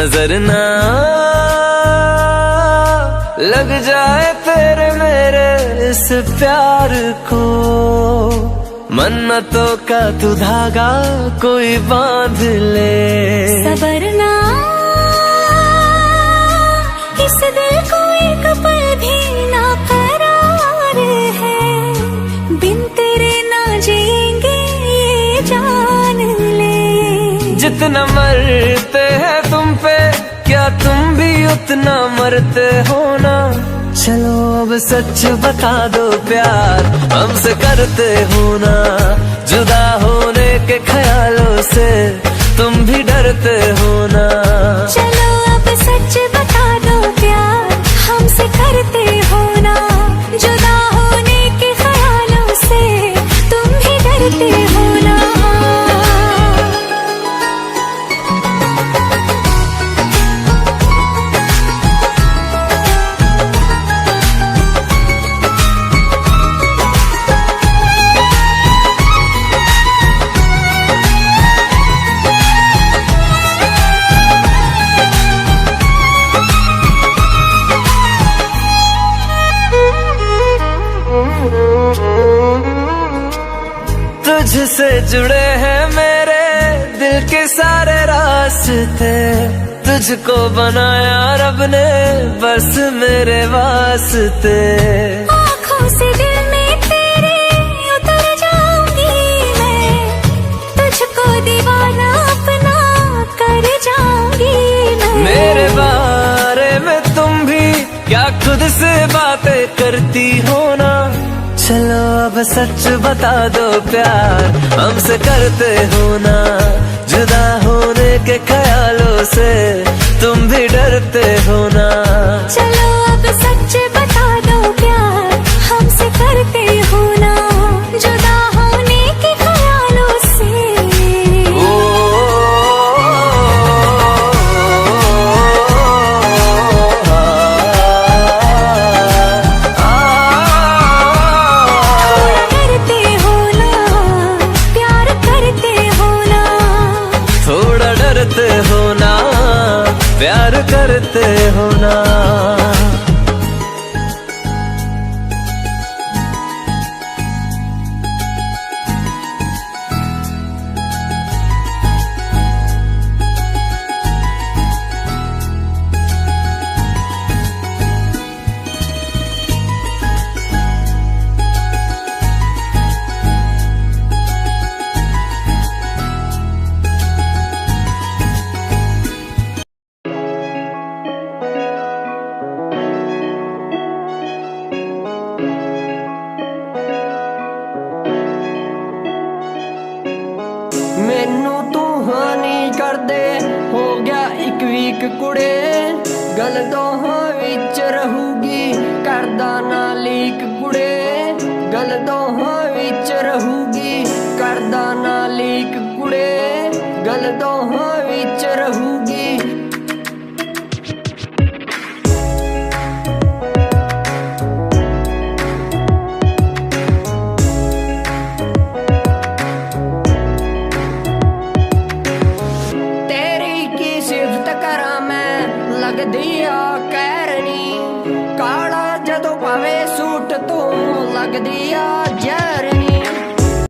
नजर ना लग जाए तेरे मेरे इस प्यार को, मन्नतों का तू धागा कोई बांध ले। सबर ना इस दिल को एक पल भी ना करार है, बिन तेरे ना जिएंगे ये जान ले। जितना मरते हैं तुम पे क्या तुम भी उतना मरते हो ना। चलो अब सच बता दो प्यार हमसे करते हो ना। जुदा होने के ख्यालों से तुम भी डरते हो ना। चलो अब सच बता दो प्यार हमसे करते हो ना। जुदा होने के ख्यालों से तुम भी डरते हो ना। तुझसे जुड़े हैं मेरे दिल के सारे रास्ते, तुझको बनाया रब ने बस मेरे वास्ते। आँखों से दिल में तेरे उतर जाऊंगी मैं, तुझको दीवाना अपना कर जाऊंगी मैं। मेरे बारे में तुम भी क्या खुद से बातें करती हो ना। चलो अब सच बता दो प्यार हमसे करते हो ना। जुदा होने के ख्यालों से तुम भी डरते हो ना। चलो अब सच बता दो प्यार हमसे करते हो ना। जुदा होने के ख्यालों से प्यार करते हो ना। मैनू तू हानी कर दे हो गया एक वीक कुड़े, गल दोहां विच रहूगी करदा ना लीक कुड़े। गल दोहां विच रहूगी करदा ना लीक कुड़े। गल दोहां विच रहूगी। लगदी आ कैरनी काला जदों पावे सूट तू लगदी आ